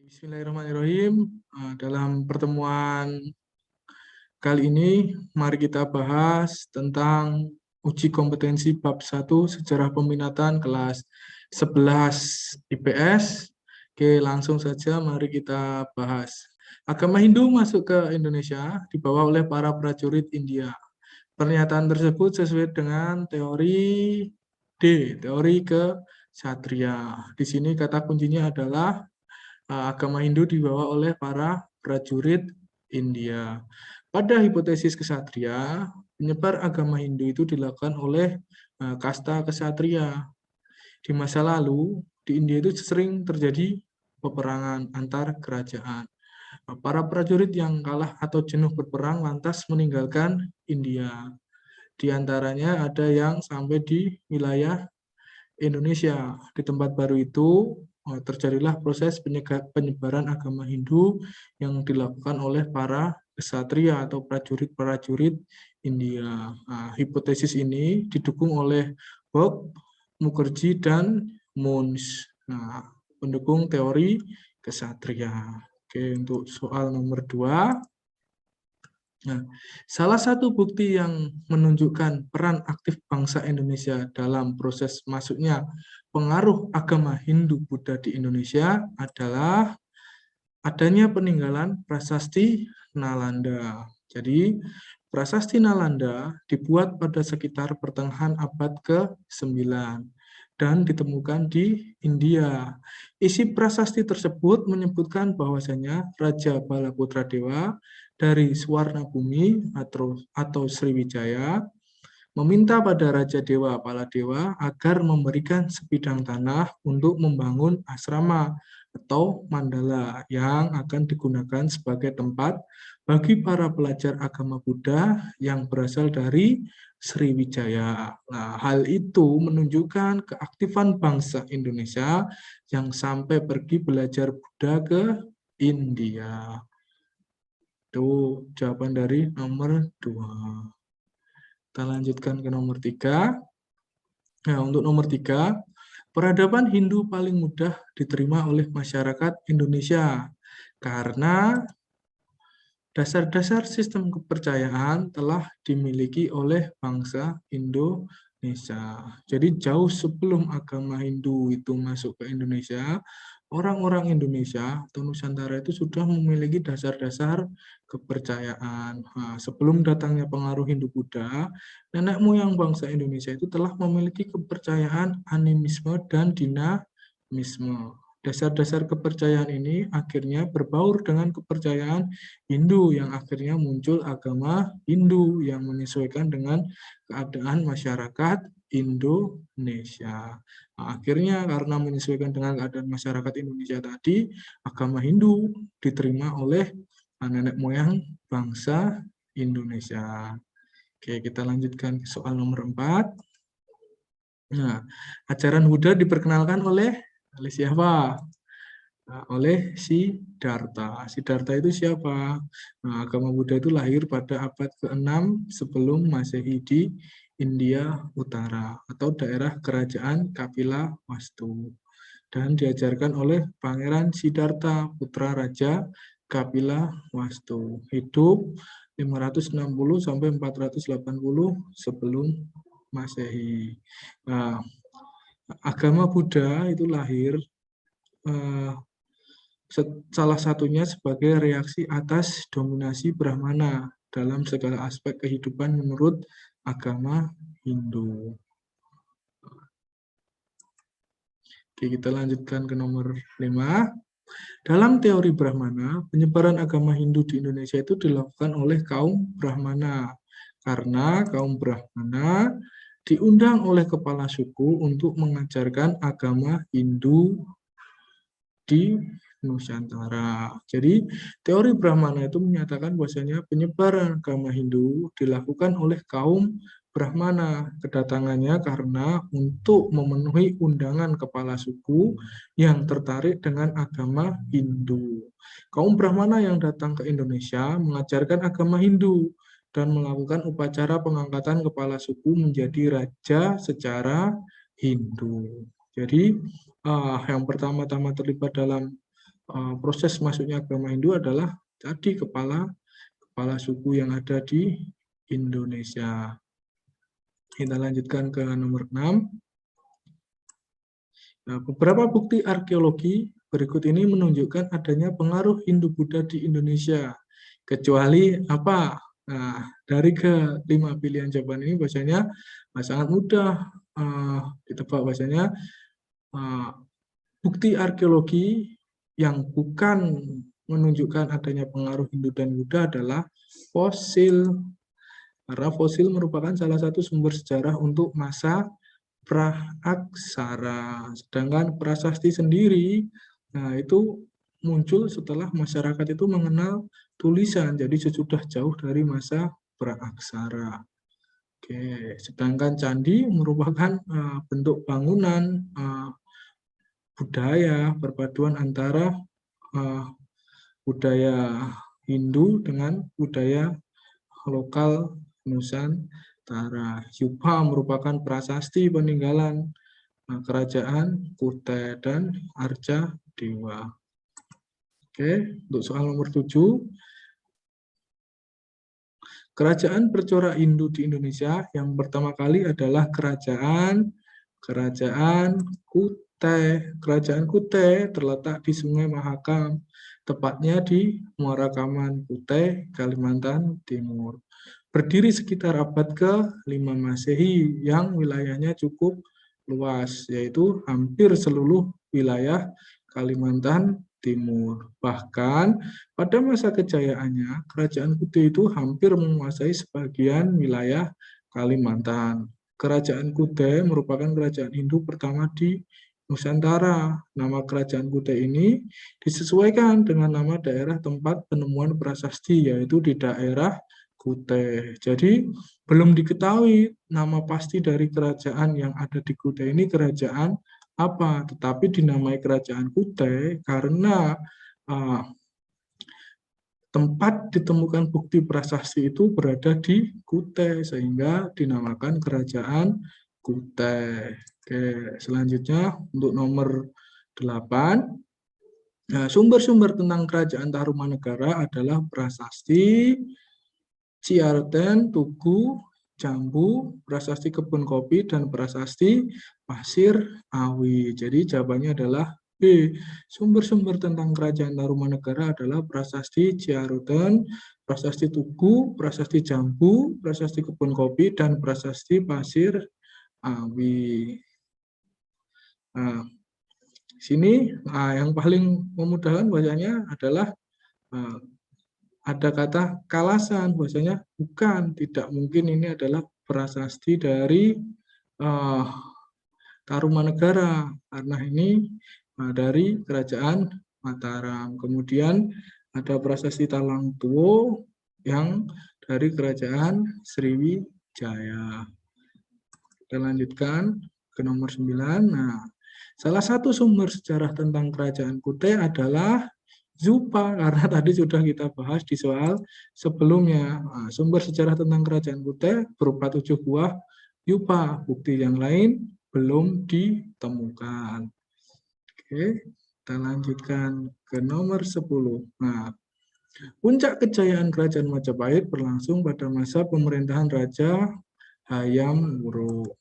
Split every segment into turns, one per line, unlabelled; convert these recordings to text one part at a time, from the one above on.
Bismillahirrahmanirrahim. Dalam pertemuan kali ini, mari kita bahas tentang uji kompetensi bab 1 Sejarah Peminatan kelas 11 IPS. Oke, langsung saja mari kita bahas. Agama Hindu masuk ke Indonesia dibawa oleh para prajurit India. Pernyataan tersebut sesuai dengan teori teori kesatria. Di sini kata kuncinya adalah agama Hindu dibawa oleh para prajurit India. Pada hipotesis kesatria, penyebar agama Hindu itu dilakukan oleh kasta kesatria. Di masa lalu, di India itu sering terjadi peperangan antar kerajaan. Para prajurit yang kalah atau jenuh berperang lantas meninggalkan India. Di antaranya ada yang sampai di wilayah Indonesia. Di tempat baru itu terjadilah proses penyebaran agama Hindu yang dilakukan oleh para ksatria atau prajurit-prajurit India. Hipotesis ini didukung oleh Bob, Mukherjee, dan Mons. Pendukung teori ksatria. Oke, untuk soal nomor 2. Salah satu bukti yang menunjukkan peran aktif bangsa Indonesia dalam proses masuknya pengaruh agama Hindu-Buddha di Indonesia adalah adanya peninggalan prasasti Nalanda. Jadi, prasasti Nalanda dibuat pada sekitar pertengahan abad ke-9 dan ditemukan di India. Isi prasasti tersebut menyebutkan bahwasanya Raja Balaputra Dewa dari Swarna Bumi atau Sriwijaya meminta pada Raja Dewa Paladewa agar memberikan sebidang tanah untuk membangun asrama atau mandala yang akan digunakan sebagai tempat bagi para pelajar agama Buddha yang berasal dari Sriwijaya. Hal itu menunjukkan keaktifan bangsa Indonesia yang sampai pergi belajar Buddha ke India. Itu jawaban dari nomor 2. Kita lanjutkan ke nomor 3. Untuk nomor 3, peradaban Hindu paling mudah diterima oleh masyarakat Indonesia karena dasar-dasar sistem kepercayaan telah dimiliki oleh bangsa Indonesia. Jadi jauh sebelum agama Hindu itu masuk ke Indonesia, orang-orang Indonesia atau Nusantara itu sudah memiliki dasar-dasar kepercayaan. Sebelum datangnya pengaruh Hindu-Buddha, nenek moyang bangsa Indonesia itu telah memiliki kepercayaan animisme dan dinamisme. Dasar-dasar kepercayaan ini akhirnya berbaur dengan kepercayaan Hindu yang akhirnya muncul agama Hindu yang menyesuaikan dengan keadaan masyarakat Indonesia. Akhirnya karena menyesuaikan dengan keadaan masyarakat Indonesia tadi, agama Hindu diterima oleh nenek moyang bangsa Indonesia. Oke, kita lanjutkan ke soal nomor 4. Ajaran Buddha diperkenalkan oleh siapa? Oleh Siddhartha. Siddhartha itu siapa? Agama Buddha itu lahir pada abad ke-6 sebelum Masehi di India Utara atau daerah kerajaan Kapila Wastu dan diajarkan oleh Pangeran Siddhartha, putra Raja Kapila Wastu. Hidup 560 sampai 480 sebelum Masehi. Agama Buddha itu lahir salah satunya sebagai reaksi atas dominasi Brahmana dalam segala aspek kehidupan menurut agama Hindu. Oke, kita lanjutkan ke nomor 5. Dalam teori Brahmana, penyebaran agama Hindu di Indonesia itu dilakukan oleh kaum Brahmana karena kaum Brahmana diundang oleh kepala suku untuk mengajarkan agama Hindu di Nusantara. Jadi, teori Brahmana itu menyatakan bahwasanya penyebaran agama Hindu dilakukan oleh kaum Brahmana. Kedatangannya karena untuk memenuhi undangan kepala suku yang tertarik dengan agama Hindu. Kaum Brahmana yang datang ke Indonesia mengajarkan agama Hindu dan melakukan upacara pengangkatan kepala suku menjadi raja secara Hindu. Jadi, yang pertama-tama terlibat dalam proses masuknya agama Hindu adalah tadi kepala suku yang ada di Indonesia. Kita lanjutkan ke nomor 6. Nah, beberapa bukti arkeologi berikut ini menunjukkan adanya pengaruh Hindu-Buddha di Indonesia. Kecuali apa? Nah, dari ke-5 pilihan jawaban ini bahasanya sangat mudah ditebak bahasanya bukti arkeologi yang bukan menunjukkan adanya pengaruh Hindu dan Buddha adalah fosil. Karena fosil merupakan salah satu sumber sejarah untuk masa praaksara. Sedangkan prasasti sendiri, nah itu muncul setelah masyarakat itu mengenal tulisan, jadi sudah jauh dari masa praaksara. Oke, sedangkan candi merupakan bentuk bangunan budaya, perpaduan antara budaya Hindu dengan budaya lokal Nusantara. Yupa merupakan prasasti peninggalan kerajaan Kutai dan Arca Dewa. Oke, untuk soal nomor 7. Kerajaan bercorak Hindu di Indonesia yang pertama kali adalah Kerajaan Kutai. Kerajaan Kutai terletak di Sungai Mahakam, tepatnya di Muara Kaman, Kutai, Kalimantan Timur. Berdiri sekitar abad ke-5 Masehi yang wilayahnya cukup luas, yaitu hampir seluruh wilayah Kalimantan Timur. Bahkan pada masa kejayaannya, Kerajaan Kutai itu hampir menguasai sebagian wilayah Kalimantan. Kerajaan Kutai merupakan kerajaan Hindu pertama di Nusantara. Nama Kerajaan Kutai ini disesuaikan dengan nama daerah tempat penemuan prasasti, yaitu di daerah Kutai. Jadi belum diketahui nama pasti dari kerajaan yang ada di Kutai ini kerajaan apa, tetapi dinamai Kerajaan Kutai karena tempat ditemukan bukti prasasti itu berada di Kutai, sehingga dinamakan Kerajaan Kutai. Oke, selanjutnya untuk nomor 8. Nah, sumber-sumber tentang Kerajaan Tarumanegara adalah prasasti Ciarten, Tugu, Jambu, prasasti Kebun Kopi, dan prasasti Pasir Awi. Jadi jawabannya adalah B. Sumber-sumber tentang Kerajaan Tarumanegara adalah prasasti Ciarten, prasasti Tugu, prasasti Jambu, prasasti Kebun Kopi, dan prasasti Pasir Awi. Nah, sini yang paling memudahkan bahasanya adalah ada kata Kalasan, bahasanya bukan, tidak mungkin ini adalah prasasti dari Tarumanegara, karena ini dari Kerajaan Mataram. Kemudian ada prasasti Talangtuo yang dari Kerajaan Sriwijaya. Kita lanjutkan ke nomor 9. Nah, salah satu sumber sejarah tentang Kerajaan Kutai adalah Zupa, karena tadi sudah kita bahas di soal sebelumnya. Nah, sumber sejarah tentang Kerajaan Kutai berupa 7 buah Yupa. Bukti yang lain belum ditemukan. Oke, kita lanjutkan ke nomor 10. Nah, puncak kejayaan Kerajaan Majapahit berlangsung pada masa pemerintahan Raja Hayam Wuruk.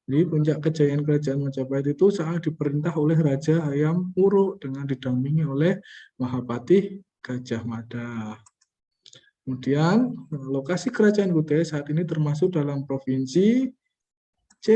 Jadi puncak kejayaan Kerajaan Majapahit itu saat diperintah oleh Raja Hayam Wuruk dengan didampingi oleh Mahapatih Gajah Mada. Kemudian lokasi Kerajaan Kutai saat ini termasuk dalam provinsi C.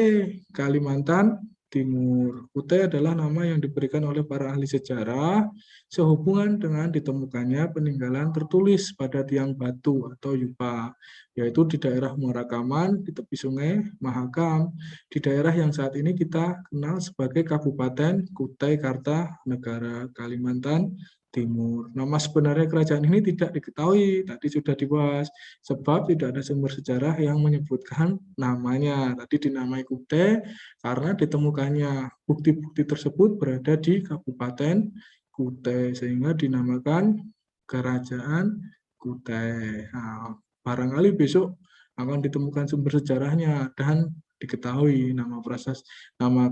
Kalimantan Timur. Kutai adalah nama yang diberikan oleh para ahli sejarah sehubungan dengan ditemukannya peninggalan tertulis pada tiang batu atau yupa, yaitu di daerah Muara Kaman, di tepi sungai Mahakam, di daerah yang saat ini kita kenal sebagai Kabupaten Kutai Kartanegara, Kalimantan Timur. Nama sebenarnya kerajaan ini tidak diketahui, tadi sudah dibahas, sebab tidak ada sumber sejarah yang menyebutkan namanya. Tadi dinamai Kutai karena ditemukannya bukti-bukti tersebut berada di Kabupaten Kutai, sehingga dinamakan Kerajaan Kutai. Nah, barangkali besok akan ditemukan sumber sejarahnya dan diketahui nama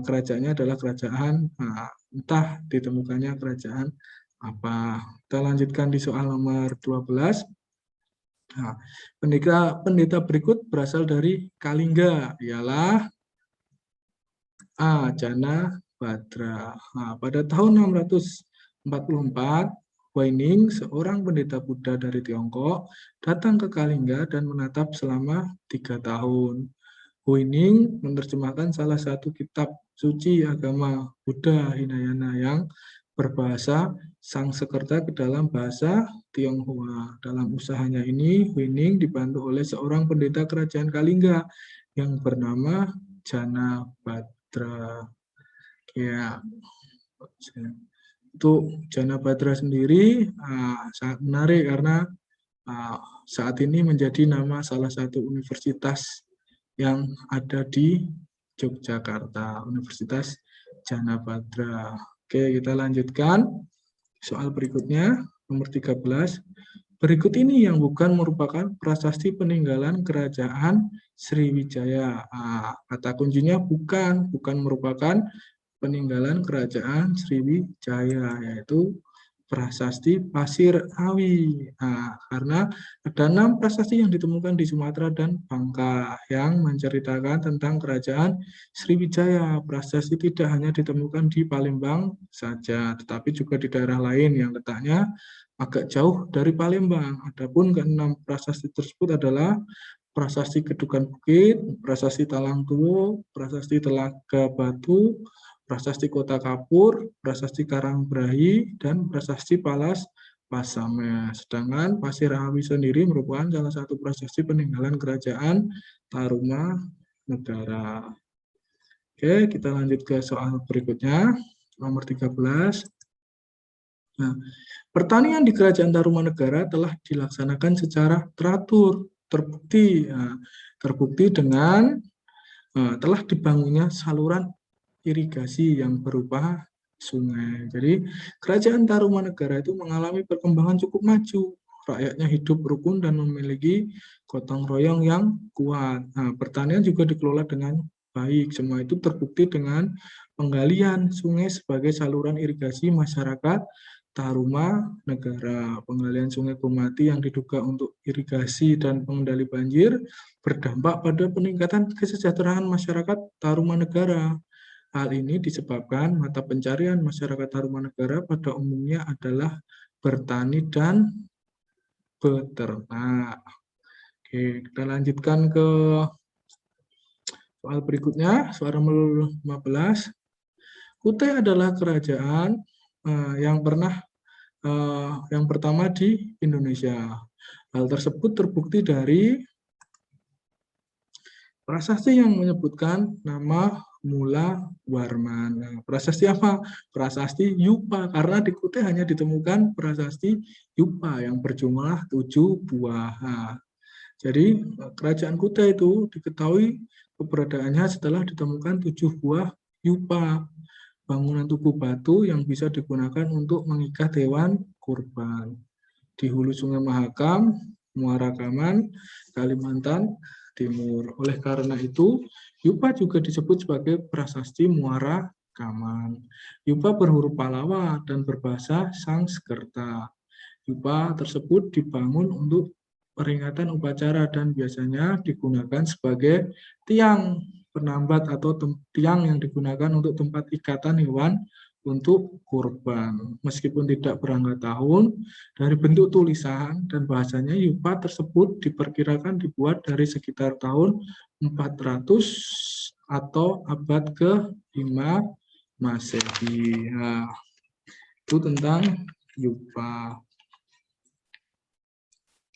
kerajaannya adalah kerajaan, entah ditemukannya kerajaan apa. Kita lanjutkan di soal nomor 12. Nah, pendeta berikut berasal dari Kalingga, ialah A. Jana Badra. Nah, pada tahun 644, Huaining, seorang pendeta Buddha dari Tiongkok, datang ke Kalingga dan menatap selama 3 tahun. Huaining menerjemahkan salah satu kitab suci agama Buddha Hinayana yang berbahasa Sanskerta ke dalam bahasa Tionghoa. Dalam usahanya ini, Huaining dibantu oleh seorang pendeta kerajaan Kalingga yang bernama Jana Badra. Ya, itu Jana Badra sendiri sangat menarik karena saat ini menjadi nama salah satu universitas yang ada di Yogyakarta, Universitas Jana Badra. Oke, kita lanjutkan. Soal berikutnya, nomor 13. Berikut ini yang bukan merupakan prasasti peninggalan kerajaan Sriwijaya. Kata kuncinya bukan merupakan peninggalan kerajaan Sriwijaya, yaitu prasasti Pasir Awi. Karena ada 6 prasasti yang ditemukan di Sumatera dan Bangka yang menceritakan tentang kerajaan Sriwijaya. Prasasti tidak hanya ditemukan di Palembang saja, tetapi juga di daerah lain yang letaknya agak jauh dari Palembang. Adapun ke-6 prasasti tersebut adalah prasasti Kedukan Bukit, prasasti Talang Tuwo, prasasti Telaga Batu, prasasti Kota Kapur, prasasti Karangbrahi, dan prasasti Palas Pasame. Sedangkan Pasir Awi sendiri merupakan salah satu prasasti peninggalan kerajaan Tarumanegara. Oke, kita lanjut ke soal berikutnya, nomor 13. Nah, pertanian di Kerajaan Tarumanegara telah dilaksanakan secara teratur, terbukti dengan telah dibangunnya saluran irigasi yang berupa sungai. Jadi, Kerajaan Tarumanegara itu mengalami perkembangan cukup maju. Rakyatnya hidup rukun dan memiliki gotong royong yang kuat. Pertanian juga dikelola dengan baik. Semua itu terbukti dengan penggalian sungai sebagai saluran irigasi masyarakat Tarumanegara. Penggalian sungai Komati yang diduga untuk irigasi dan pengendali banjir berdampak pada peningkatan kesejahteraan masyarakat Tarumanegara. Hal ini disebabkan mata pencarian masyarakat Tarumanegara pada umumnya adalah bertani dan beternak. Oke, kita lanjutkan ke soal berikutnya, soal nomor 15. Kutai adalah kerajaan yang pertama di Indonesia. Hal tersebut terbukti dari prasasti yang menyebutkan nama Mula Warman. Nah, prasasti apa? Prasasti Yupa, karena di Kutai hanya ditemukan prasasti Yupa yang berjumlah 7 buah. Jadi kerajaan Kutai itu diketahui keberadaannya setelah ditemukan 7 buah Yupa, bangunan tugu batu yang bisa digunakan untuk mengikat hewan kurban di hulu Sungai Mahakam, Muara Kaman, Kalimantan Timur. Oleh karena itu, Yupa juga disebut sebagai prasasti Muara Kaman. Yupa berhuruf Pallawa dan berbahasa Sanskerta. Yupa tersebut dibangun untuk peringatan upacara dan biasanya digunakan sebagai tiang penambat atau tiang yang digunakan untuk tempat ikatan hewan untuk kurban. Meskipun tidak berangkat tahun, dari bentuk tulisan dan bahasanya Yupa tersebut diperkirakan dibuat dari sekitar tahun 400 atau abad ke-5 Masehi. Nah, itu tentang Yupa.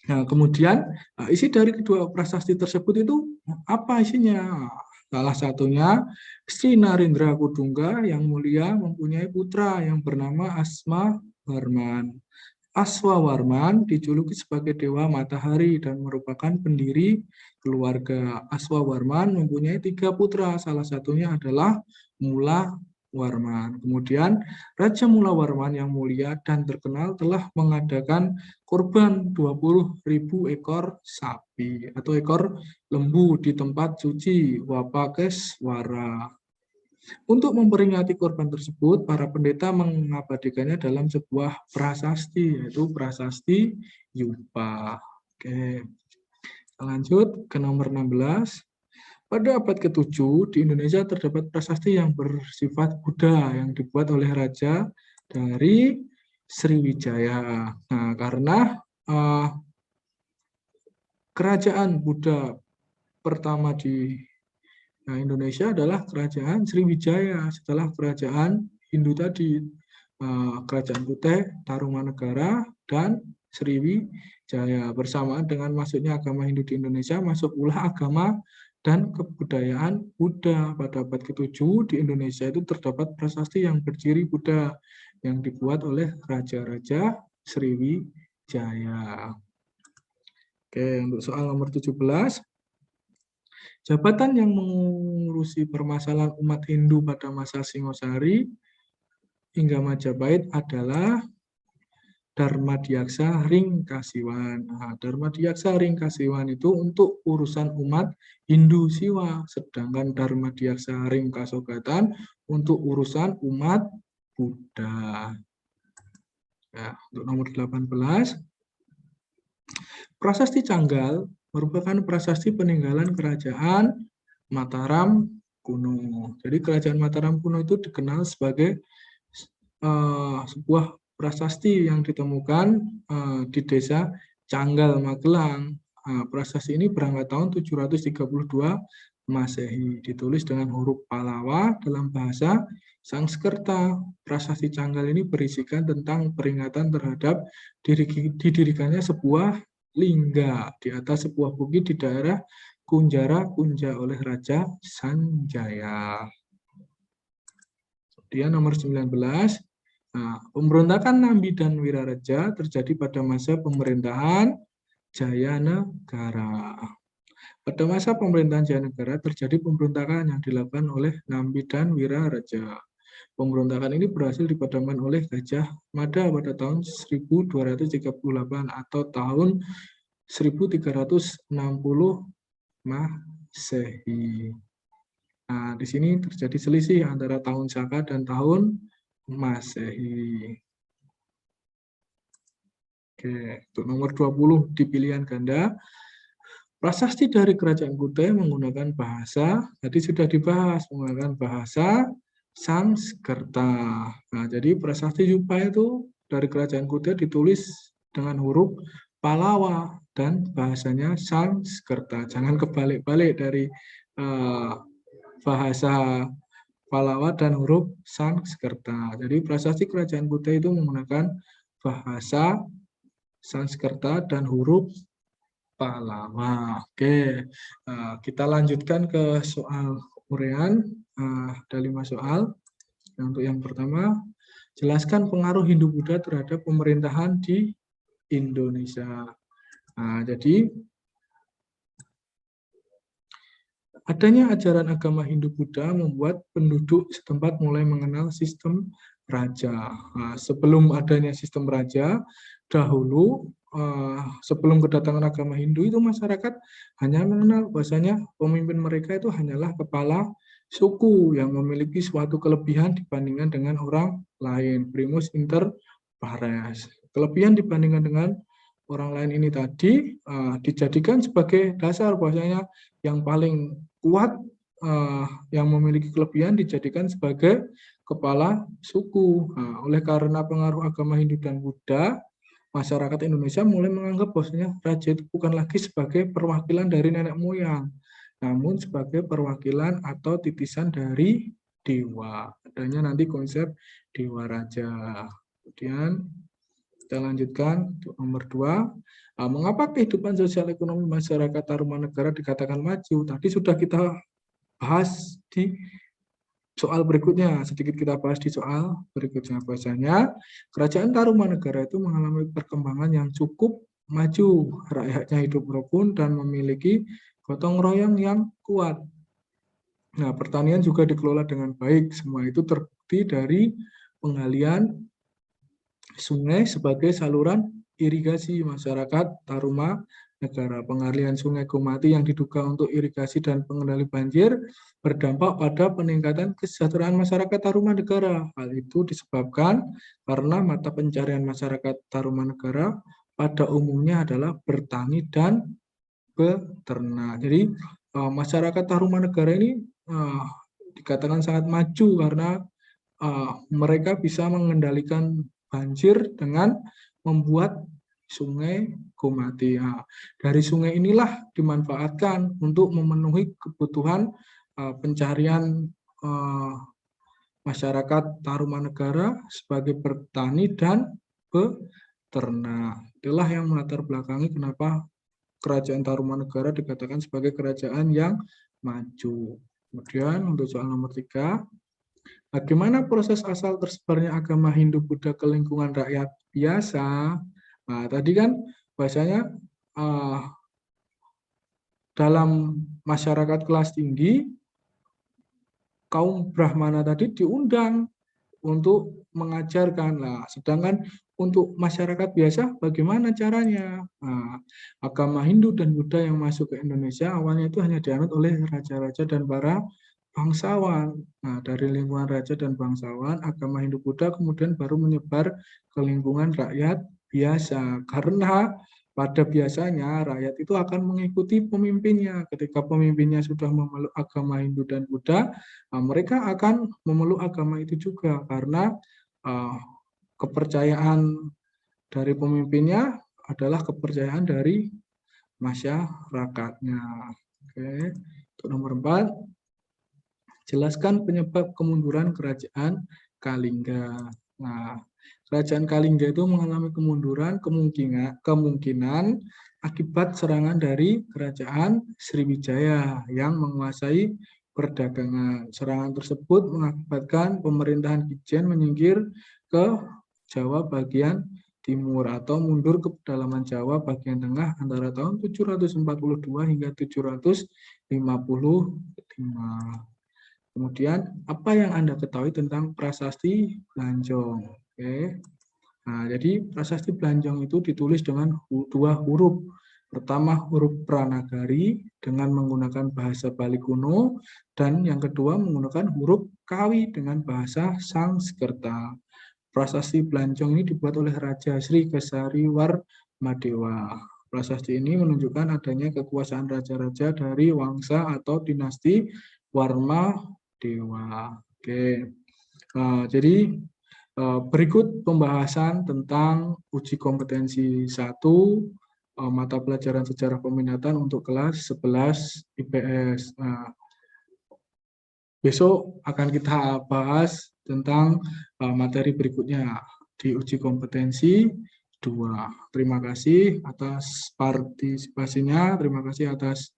Nah, kemudian isi dari kedua prasasti tersebut itu apa isinya? Salah satunya, Sri Narendra Kudungga yang mulia mempunyai putra yang bernama Asma Warman. Aswawarman dijuluki sebagai Dewa Matahari dan merupakan pendiri keluarga. Aswawarman mempunyai 3 putra, salah satunya adalah Mula Warman. Kemudian Raja Mula Warman yang mulia dan terkenal telah mengadakan kurban 20.000 ekor sapi atau ekor lembu di tempat suci Wapakeswara. Untuk memperingati korban tersebut, para pendeta mengabadikannya dalam sebuah prasasti, yaitu prasasti Yupa. Oke, lanjut ke nomor 16. Pada abad ke-7 di Indonesia terdapat prasasti yang bersifat Buddha yang dibuat oleh raja dari Sriwijaya. Nah, karena kerajaan Buddha pertama di Indonesia adalah kerajaan Sriwijaya setelah kerajaan Hindu tadi, kerajaan Kutai, Tarumanegara, dan Sriwijaya. Bersamaan dengan masuknya agama Hindu di Indonesia, masuk pula agama dan kebudayaan Buddha. Pada abad ke-7 di Indonesia itu terdapat prasasti yang berciri Buddha yang dibuat oleh raja-raja Sriwijaya. Oke, untuk soal nomor 17. Jabatan yang mengurusi permasalahan umat Hindu pada masa Singosari hingga Majapahit adalah Darmadiaksa Ringkasiwan. Nah, Darmadiaksa Ringkasiwan itu untuk urusan umat Hindu Siwa, sedangkan Darmadiaksa Ringkasogatan untuk urusan umat Buddha. Ya, untuk nomor 18, Prasasti Canggal merupakan prasasti peninggalan kerajaan Mataram kuno. Jadi kerajaan Mataram kuno itu dikenal sebagai sebuah prasasti yang ditemukan di desa Canggal, Magelang. Prasasti ini berangkat tahun 732 Masehi, ditulis dengan huruf Palawa dalam bahasa Sanskerta. Prasasti Canggal ini berisikan tentang peringatan terhadap didirikannya sebuah lingga di atas sebuah bukit di daerah Kunjara Kunja oleh Raja Sanjaya. Kemudian nomor 19, pemberontakan Nambi dan Wiraraja terjadi pada masa pemerintahan Jayanegara. Pada masa pemerintahan Jayanegara terjadi pemberontakan yang dilakukan oleh Nambi dan Wiraraja. Pemberontakan ini berhasil dipadamkan oleh Gajah Mada pada tahun 1238 atau tahun 1360 Masehi. Nah, di sini terjadi selisih antara tahun Saka dan tahun Masehi. Oke, untuk nomor 20 di pilihan ganda, prasasti dari Kerajaan Kutai menggunakan bahasa, tadi sudah dibahas, menggunakan bahasa Sanskerta. Nah, jadi prasasti Yupa itu dari Kerajaan Kutai ditulis dengan huruf Palawa dan bahasanya Sanskerta. Jangan kebalik-balik dari bahasa Palawa dan huruf Sanskerta. Jadi prasasti Kerajaan Kutai itu menggunakan bahasa Sanskerta dan huruf Palawa. Oke, kita lanjutkan ke soal uraian. Ada 5 soal. Untuk yang pertama, jelaskan pengaruh Hindu-Buddha terhadap pemerintahan di Indonesia. Jadi adanya ajaran agama Hindu-Buddha membuat penduduk setempat mulai mengenal sistem raja. Sebelum adanya sistem raja, dahulu sebelum kedatangan agama Hindu itu masyarakat hanya mengenal bahwasanya pemimpin mereka itu hanyalah kepala suku yang memiliki suatu kelebihan dibandingkan dengan orang lain. Primus inter pares. Kelebihan dibandingkan dengan orang lain ini tadi dijadikan sebagai dasar bahwasanya yang paling kuat yang memiliki kelebihan dijadikan sebagai kepala suku. Oleh karena pengaruh agama Hindu dan Buddha, masyarakat Indonesia mulai menganggap bahwasanya raja itu bukan lagi sebagai perwakilan dari nenek moyang, namun sebagai perwakilan atau titisan dari dewa. Adanya nanti konsep dewa raja. Kemudian kita lanjutkan untuk nomor 2. Mengapa kehidupan sosial ekonomi masyarakat Tarumanegara dikatakan maju? Tadi sudah kita bahas di soal berikutnya. Sedikit kita bahas di soal berikutnya. Bahasanya kerajaan Tarumanegara itu mengalami perkembangan yang cukup maju. Rakyatnya hidup rukun dan memiliki gotong royong yang kuat. Nah, pertanian juga dikelola dengan baik. Semua itu terbukti dari penggalian sungai sebagai saluran irigasi masyarakat negara. Pengalihan Sungai Komati yang diduga untuk irigasi dan pengendali banjir berdampak pada peningkatan kesejahteraan masyarakat Tarumanegara. Hal itu disebabkan karena mata pencarian masyarakat Tarumanegara pada umumnya adalah bertani dan beternak. Jadi masyarakat Tarumanegara ini dikatakan sangat maju karena mereka bisa mengendalikan banjir dengan membuat sungai Komati. Nah, dari sungai inilah dimanfaatkan untuk memenuhi kebutuhan pencarian masyarakat Tarumanegara sebagai petani dan peternak. Itulah yang melatar belakangi kenapa Kerajaan Tarumanegara dikatakan sebagai kerajaan yang maju. Kemudian untuk soal nomor 3, bagaimana proses asal tersebarnya agama Hindu Buddha ke lingkungan rakyat biasa? Nah, tadi kan bahasanya dalam masyarakat kelas tinggi, kaum Brahmana tadi diundang untuk mengajarkan. Nah, sedangkan untuk masyarakat biasa bagaimana caranya? Nah, agama Hindu dan Buddha yang masuk ke Indonesia awalnya itu hanya dianut oleh raja-raja dan para bangsawan. Nah, dari lingkungan raja dan bangsawan, agama Hindu Buddha kemudian baru menyebar ke lingkungan rakyat biasa. Karena pada biasanya rakyat itu akan mengikuti pemimpinnya. Ketika pemimpinnya sudah memeluk agama Hindu dan Buddha, mereka akan memeluk agama itu juga karena kepercayaan dari pemimpinnya adalah kepercayaan dari masyarakatnya. Oke, untuk nomor 4, jelaskan penyebab kemunduran kerajaan Kalingga. Nah, kerajaan Kalingga itu mengalami kemunduran kemungkinan akibat serangan dari kerajaan Sriwijaya yang menguasai perdagangan. Serangan tersebut mengakibatkan pemerintahan Kijen menyingkir ke Jawa bagian timur atau mundur ke pedalaman Jawa bagian tengah antara tahun 742 hingga 755. Kemudian, apa yang Anda ketahui tentang prasasti Blanjong? Oke. Nah, jadi prasasti Blanjong itu ditulis dengan 2 huruf. Pertama huruf Pranagari dengan menggunakan bahasa Bali kuno, dan yang kedua menggunakan huruf Kawi dengan bahasa Sanskerta. Prasasti Blanjong ini dibuat oleh Raja Sri Kesariwarmadewa. Prasasti ini menunjukkan adanya kekuasaan raja-raja dari Wangsa atau dinasti Warmadewa. Oke. Jadi berikut pembahasan tentang uji kompetensi 1 mata pelajaran sejarah peminatan untuk kelas 11 IPS. Besok akan kita bahas tentang materi berikutnya di uji kompetensi 2. Terima kasih atas partisipasinya, terima kasih atas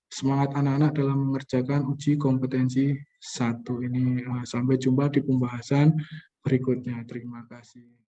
semangat anak-anak dalam mengerjakan uji kompetensi 1 ini. Sampai jumpa di pembahasan berikutnya. Terima kasih.